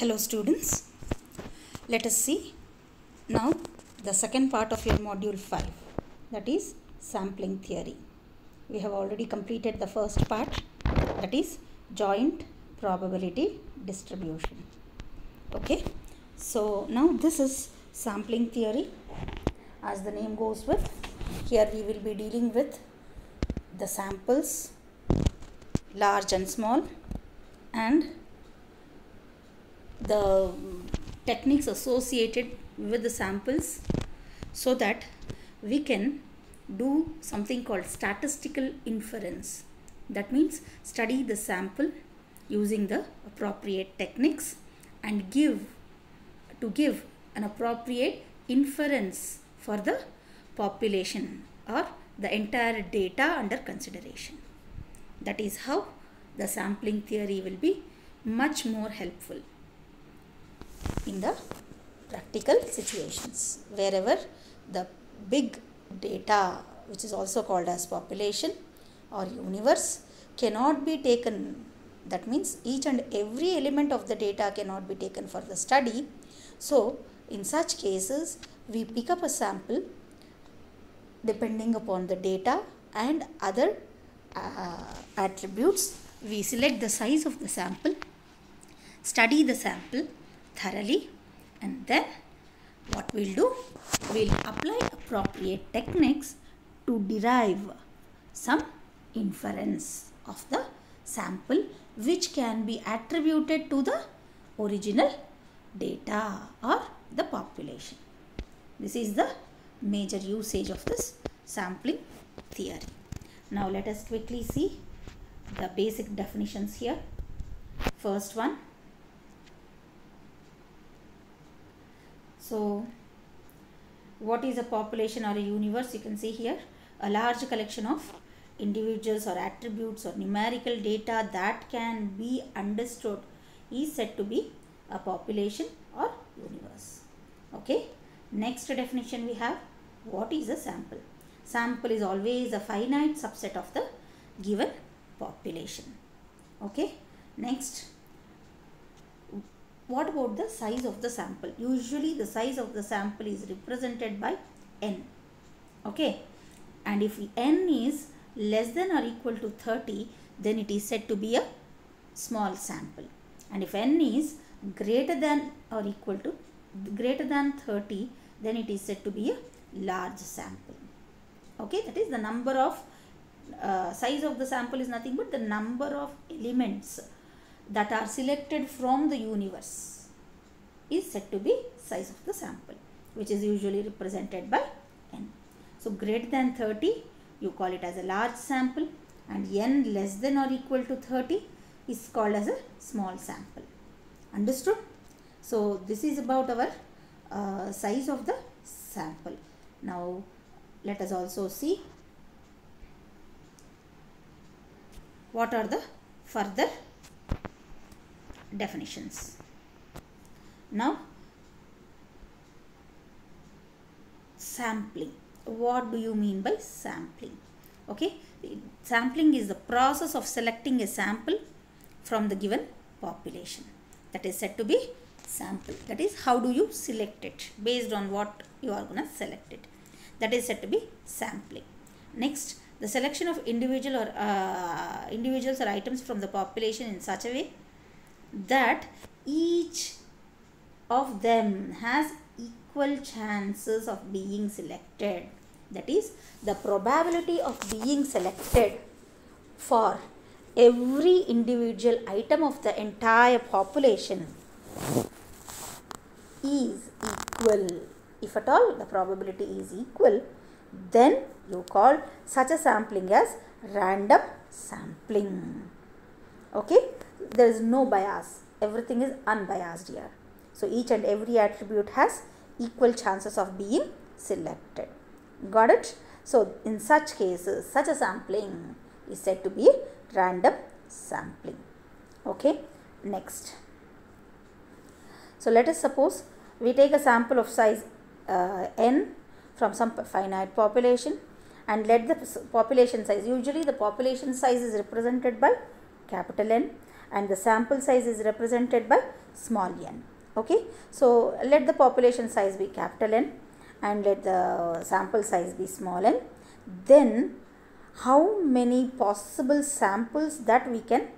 Hello students, let us see now the second part of your module 5, that is sampling theory. We have already completed the first part, that is joint probability distribution. Okay, so now this is sampling theory. As the name goes with, here we will be dealing with the samples, large and small, and the techniques associated with the samples, so that we can do something called statistical inference. That means study the sample using the appropriate techniques and give an appropriate inference for the population or the entire data under consideration. That is how the sampling theory will be much more helpful in the practical situations, wherever the big data, which is also called as population or universe, cannot be taken. That means each and every element of the data cannot be taken for the study. So in such cases, we pick up a sample depending upon the data and other attributes. We select the size of the sample, study the sample thoroughly, and then what we'll do, we'll apply appropriate techniques to derive some inference of the sample which can be attributed to the original data or the population. This is the major usage of this sampling theory. Now let us quickly see the basic definitions here. First one. So, what is a population or a universe? You can see here, a large collection of individuals or attributes or numerical data that can be understood is said to be a population or universe. Okay. Next definition we have, what is a sample? Sample is always a finite subset of the given population. Okay. Next, what about the size of the sample? Usually the size of the sample is represented by n. Okay. And if n is less than or equal to 30, then it is said to be a small sample. And if n is greater than or equal to 30, then it is said to be a large sample. Okay. That is the number of size of the sample is nothing but the number of elements that are selected from the universe is said to be size of the sample, which is usually represented by n. So greater than 30, you call it as a large sample, and n less than or equal to 30 is called as a small sample. Understood? So this is about our size of the sample. Now let us also see what are the further definitions. Now, sampling. What do you mean by sampling? Okay, sampling is the process of selecting a sample from the given population. That is said to be sample. That is, how do you select it? Based on what you are going to select it. That is said to be sampling. Next, the selection of individuals or items from the population in such a way that each of them has equal chances of being selected. That is, the probability of being selected for every individual item of the entire population is equal. If at all the probability is equal, then you call such a sampling as random sampling. Okay. There is no bias. Everything is unbiased here. So each and every attribute has equal chances of being selected. Got it? So in such cases, such a sampling is said to be random sampling. Okay. Next. So let us suppose we take a sample of size n from some finite population, and let the population size, usually the population size is represented by capital N, and the sample size is represented by small n. Okay, so let the population size be capital N and let the sample size be small n. Then how many possible samples that we can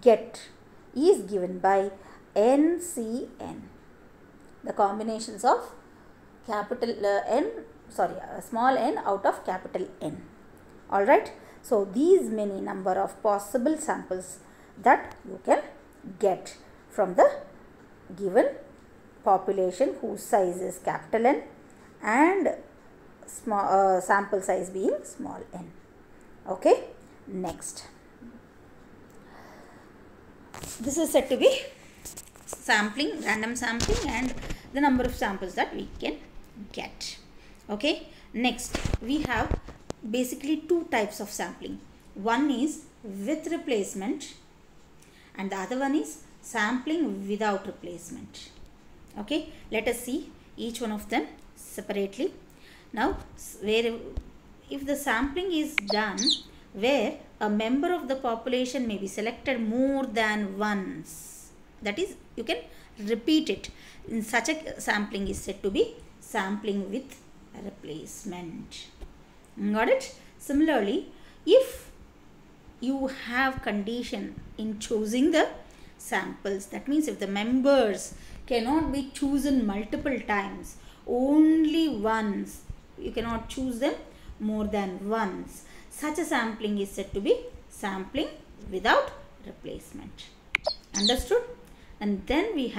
get is given by NCN, the combinations of capital small n out of capital N. Alright, so these many number of possible samples that you can get from the given population whose size is capital N and small sample size being small n. Okay, next, this is said to be sampling, random sampling, and the number of samples that we can get. Okay, next we have basically two types of sampling. One is with replacement and the other one is sampling without replacement. Okay, let us see each one of them separately. Now, if the sampling is done where a member of the population may be selected more than once, that is, you can repeat it, in such a sampling is said to be sampling with replacement. Got it? Similarly, if you have condition in choosing the samples, that means if the members cannot be chosen multiple times, only once, you cannot choose them more than once, such a sampling is said to be sampling without replacement. Understood? And then we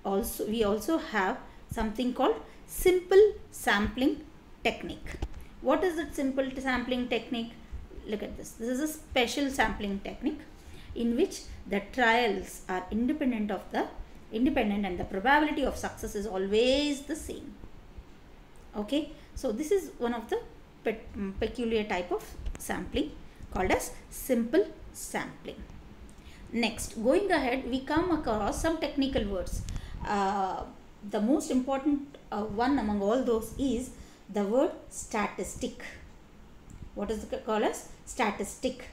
also have something called simple sampling technique. What is that simple sampling technique? Look at this. This is a special sampling technique in which the trials are independent and the probability of success is always the same. Okay, so this is one of the peculiar type of sampling called as simple sampling. Next, going ahead, we come across some technical words. The most important one among all those is the word statistic. What is it called as? Statistic.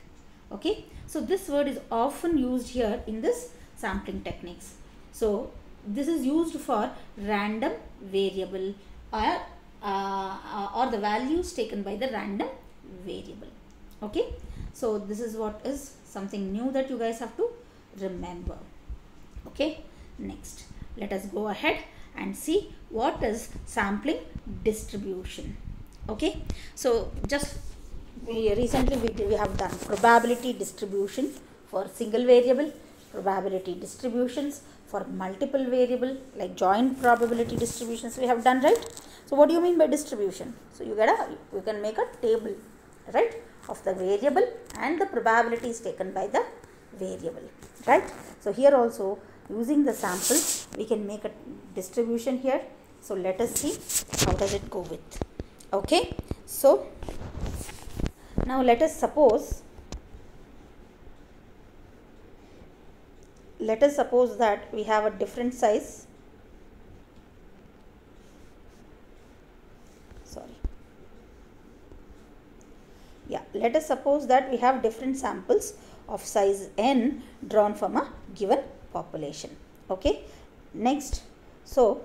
Okay, so this word is often used here in this sampling techniques. So this is used for random variable or the values taken by the random variable. Okay, so this is what is something new that you guys have to remember. Okay, next let us go ahead and see what is sampling distribution. Okay, so just recently we have done probability distribution for single variable, probability distributions for multiple variable, like joint probability distributions we have done, right? So what do you mean by distribution? So you can make a table, right, of the variable and the probabilities taken by the variable, right? So here also, using the sample, we can make a distribution here. So let us see how does it go with. Okay, so now let us suppose that we have a different size. Let us suppose that we have different samples of size n drawn from a given population. Okay, next, so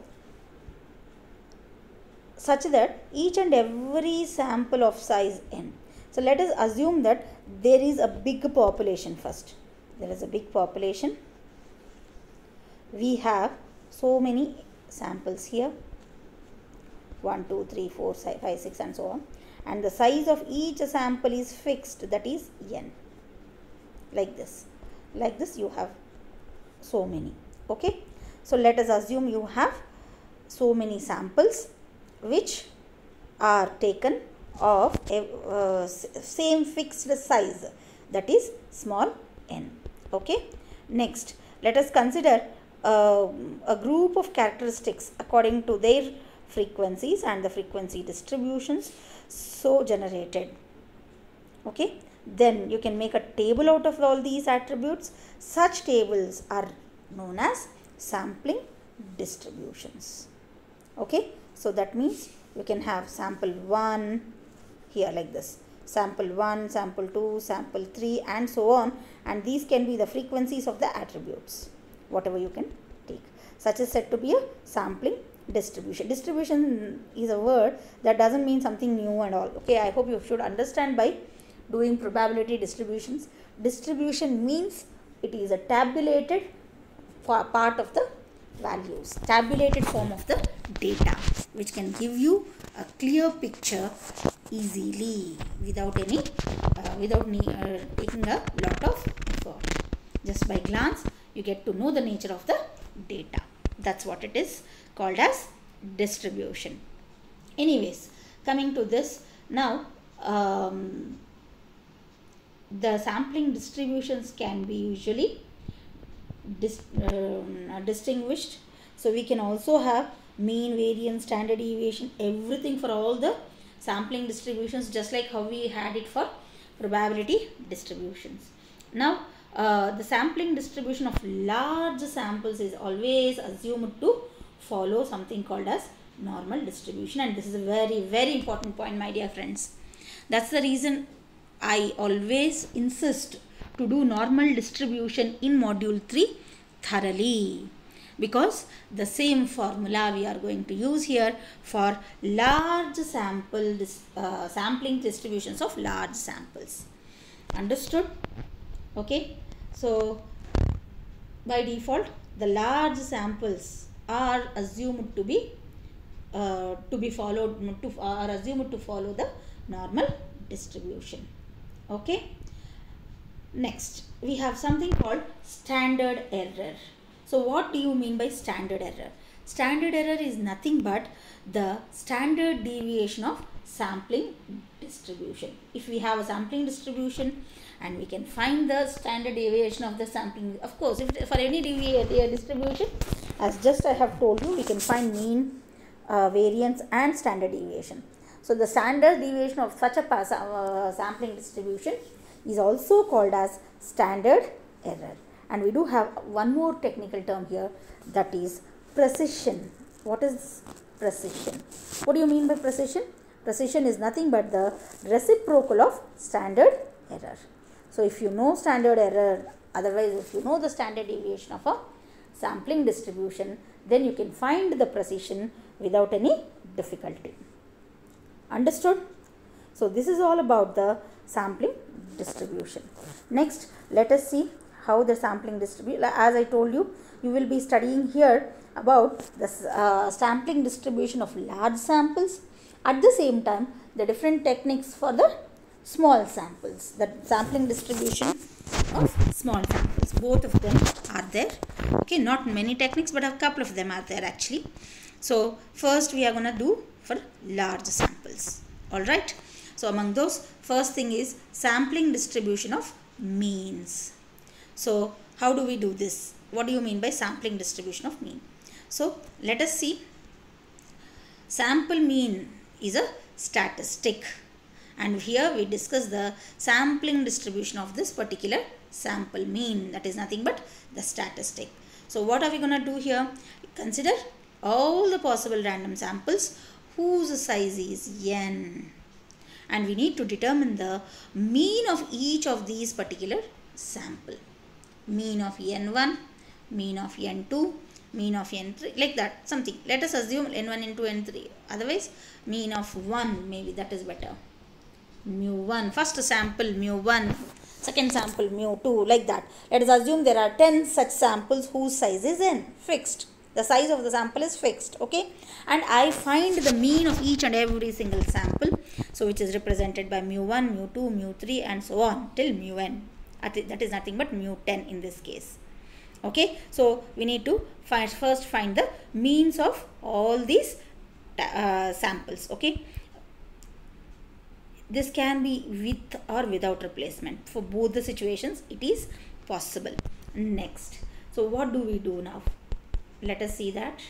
such that each and every sample of size n. So let us assume that there is a big population first. There is a big population. We have so many samples here, 1, 2, 3, 4, 5, 6 and so on. And the size of each sample is fixed, that is n. Like this you have so many. Okay, so let us assume you have so many samples which are taken of a same fixed size, that is small n. Okay, next let us consider a group of characteristics according to their frequencies and the frequency distributions so generated. Okay, then you can make a table out of all these attributes. Such tables are known as sampling distributions. Okay, so that means you can have sample 1 here like this, sample 1, sample 2, sample 3 and so on, and these can be the frequencies of the attributes, whatever you can take. Such is said to be a sampling distribution. Distribution is a word that doesn't mean something new and all. Okay, I hope you should understand by doing probability distributions. Distribution means it is a tabulated part of the values, tabulated form of the data, which can give you a clear picture easily without any taking a lot of effort. Just by glance you get to know the nature of the data. That's what it is called as distribution. Anyways, coming to this now, the sampling distributions can be usually distinguished. So we can also have mean, variance, standard deviation, everything for all the sampling distributions, just like how we had it for probability distributions. Now the sampling distribution of large samples is always assumed to follow something called as normal distribution, and this is a very, very important point, my dear friends. That's the reason I always insist to do normal distribution in module 3 thoroughly, because the same formula we are going to use here for large sampling distributions of large samples. Understood? Okay, so by default the large samples are assumed to be assumed to follow the normal distribution. Okay, next we have something called standard error. So what do you mean by standard error? Standard error is nothing but the standard deviation of sampling distribution. If we have a sampling distribution and we can find the standard deviation of the sampling, of course, if for any distribution, as just I have told you, we can find mean, variance and standard deviation. So the standard deviation of such a sampling distribution is also called as standard error. And we do have one more technical term here, that is precision. What is precision? What do you mean by precision? Precision is nothing but the reciprocal of standard error. So if you know standard error, otherwise if you know the standard deviation of a sampling distribution, then you can find the precision without any difficulty. Understood? So this is all about the sampling distribution. Next, let us see how the sampling distribution, as I told you, you will be studying here about the sampling distribution of large samples. At the same time, the different techniques for the small samples, the sampling distribution of small samples, both of them are there. Okay, not many techniques, but a couple of them are there actually. So first we are going to do for large samples. Alright, so among those, first thing is sampling distribution of means. So how do we do this? What do you mean by sampling distribution of mean? So let us see. Sample mean is a statistic, and here we discuss the sampling distribution of this particular sample mean, that is nothing but the statistic. So what are we going to do here? Consider all the possible random samples whose size is n, and we need to determine the mean of each of these particular sample. Mean of n1, mean of n2, mean of n3, like that, something. Let us assume n1 into n3, otherwise mean of 1, maybe that is better. Mu1, first sample mu1, second sample mu2, like that. Let us assume there are 10 such samples whose size is n, fixed. The size of the sample is fixed, okay, and I find the mean of each and every single sample, so which is represented by mu1, mu2, mu3 and so on till mu n. That is nothing but mu10 in this case. Okay, so we need to first find the means of all these samples. Okay, this can be with or without replacement. For both the situations it is possible. Next, so what do we do now? Let us see that.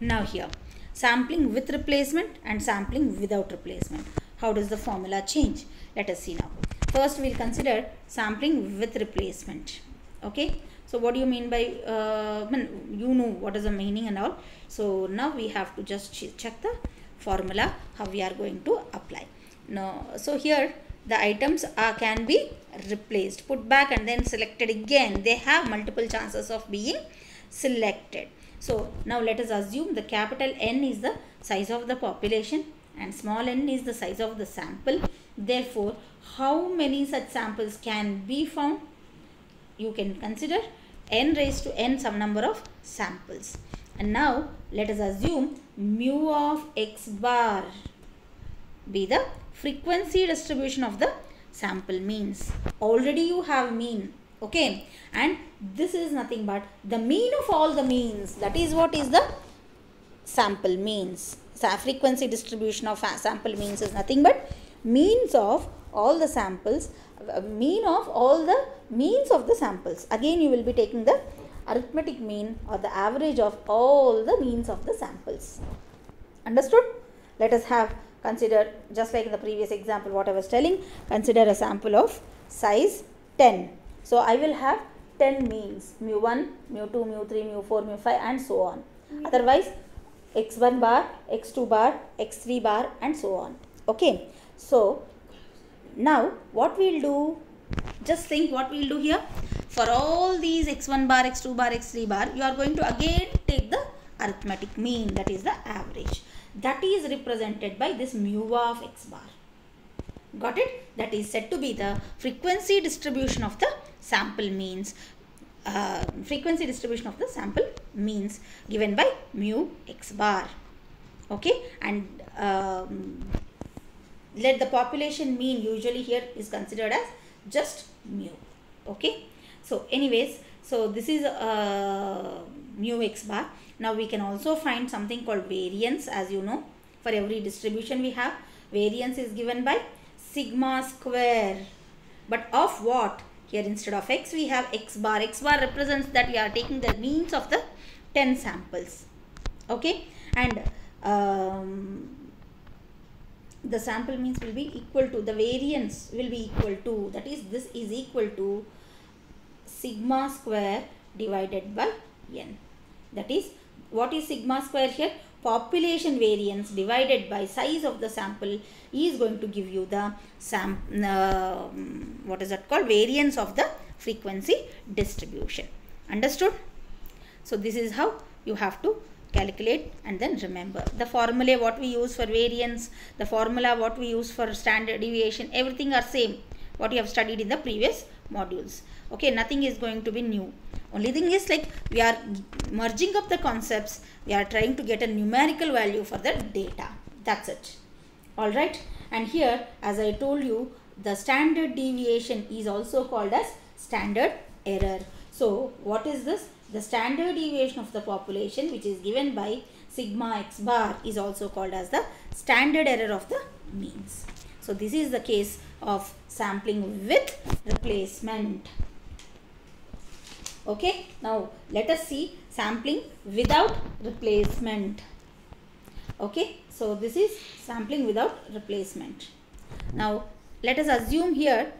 Now here, sampling with replacement and sampling without replacement. How does the formula change? Let us see now. First we will consider sampling with replacement. Okay, So what do you mean by you know what is the meaning and all. So now we have to just check the formula how we are going to apply. Now so here the items can be replaced, put back and then selected again. They have multiple chances of being selected. So now let us assume the capital N is the size of the population and small n is the size of the sample. Therefore, how many such samples can be found? You can consider n raised to n some number of samples. And now let us assume mu of x bar be the frequency distribution of the sample means. Already you have mean, okay, and this is nothing but the mean of all the means. That is what is the sample means. So frequency distribution of sample means is nothing but means of all the samples, mean of all the means of the samples. Again you will be taking the arithmetic mean or the average of all the means of the samples. Understood? Let us have consider, just like in the previous example what I was telling, consider a sample of size 10. So I will have 10 means, mu1, mu2, mu3, mu4, mu5 and so on. Otherwise x1 bar, x2 bar, x3 bar and so on. Okay. So now what we will do, just think what we will do here. For all these x1 bar, x2 bar, x3 bar, you are going to again take the arithmetic mean, that is the average. That is represented by this mu of x bar. Got it? That is said to be the frequency distribution of the sample means. Frequency distribution of the sample means given by mu x bar. Okay, and let the population mean usually here is considered as just mu. Okay, so anyways, so this is mu x bar. Now we can also find something called variance. As you know, for every distribution we have variance is given by sigma square, but of what? Here instead of x we have x bar. X bar represents that we are taking the means of the 10 samples. Okay, and the sample means will be equal to, the variance will be equal to, that is this is equal to sigma square divided by n. That is, what is sigma square here? Population variance divided by size of the sample is going to give you the what is that called? Variance of the frequency distribution. Understood? So this is how you have to calculate and then remember. The formula what we use for variance, the formula what we use for standard deviation, everything are same what you have studied in the previous modules. Okay, nothing is going to be new. Only thing is like we are merging up the concepts, we are trying to get a numerical value for the data. That's it. Alright, and here as I told you, the standard deviation is also called as standard error. So what is this? The standard deviation of the population, which is given by sigma x bar, is also called as the standard error of the means. So this is the case of sampling with replacement. Okay, now let us see sampling without replacement. Okay, so this is sampling without replacement. Now let us assume here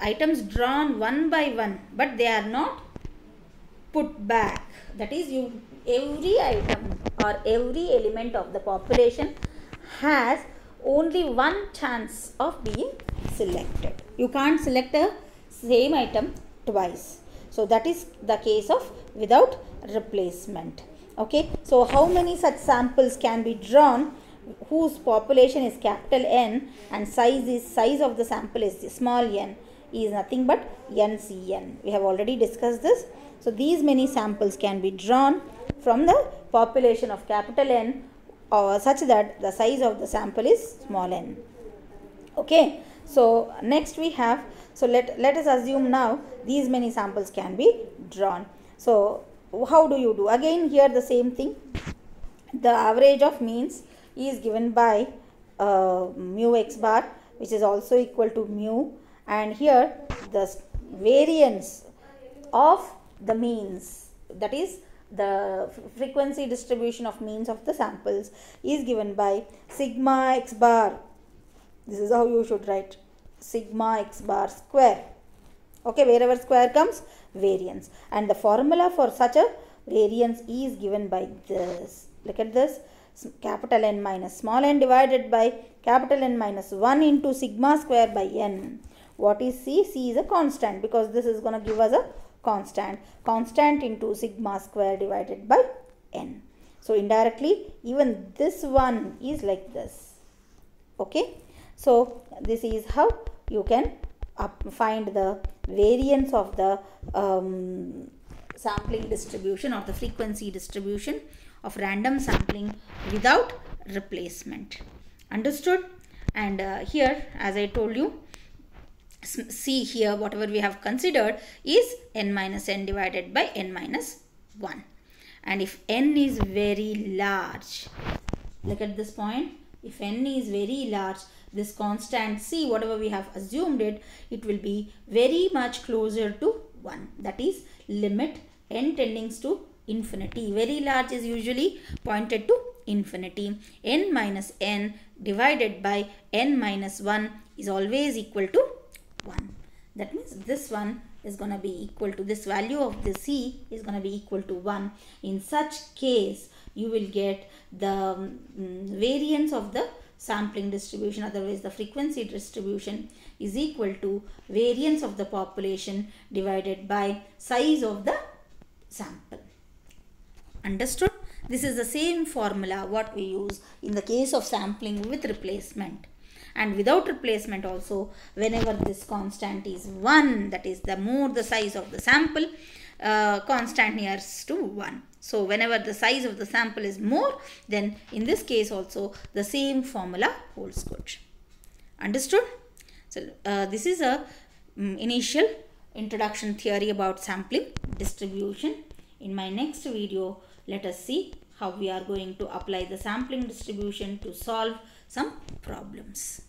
items drawn one by one, but they are not put back. That is, every item or every element of the population has only one chance of being selected. You can't select a same item twice. So that is the case of without replacement. Okay, so how many such samples can be drawn whose population is capital N and size of the sample is small n, is nothing but NCN. We have already discussed this. So these many samples can be drawn from the population of capital N or such that the size of the sample is small n. Okay, so next we have, so let us assume now these many samples can be drawn. So how do you do? Again here the same thing. The average of means is given by mu x bar, which is also equal to mu, and here the variance of the means, that is the frequency distribution of means of the samples, is given by sigma x bar. This is how you should write, sigma x bar square Okay, wherever square comes, variance. And the formula for such a variance is given by this. Look at this. Capital N minus small n divided by capital N minus 1 into sigma square by n. What is C? C is a constant, because this is going to give us a constant. Constant into sigma square divided by n. So indirectly, even this one is like this. Okay. So this is how you can find the variance of the sampling distribution or the frequency distribution of random sampling without replacement. Understood? And here, as I told you, see here, whatever we have considered is n minus n divided by n minus 1. And if n is very large, look at this point, if n is very large, this constant c, whatever we have assumed it will be very much closer to 1. That is limit n tending to infinity. Very large is usually pointed to infinity. N minus n divided by n minus 1 is always equal to 1. That means this one is going to be equal to, this value of the c is going to be equal to 1. In such case, you will get the variance of the sampling distribution, otherwise the frequency distribution is equal to variance of the population divided by size of the sample. Understood? This is the same formula what we use in the case of sampling with replacement. And without replacement also, whenever this constant is 1, that is the more the size of the sample, constant nears to 1. So whenever the size of the sample is more, then in this case also the same formula holds good. Understood? So this is a initial introduction theory about sampling distribution. In my next video, let us see how we are going to apply the sampling distribution to solve some problems.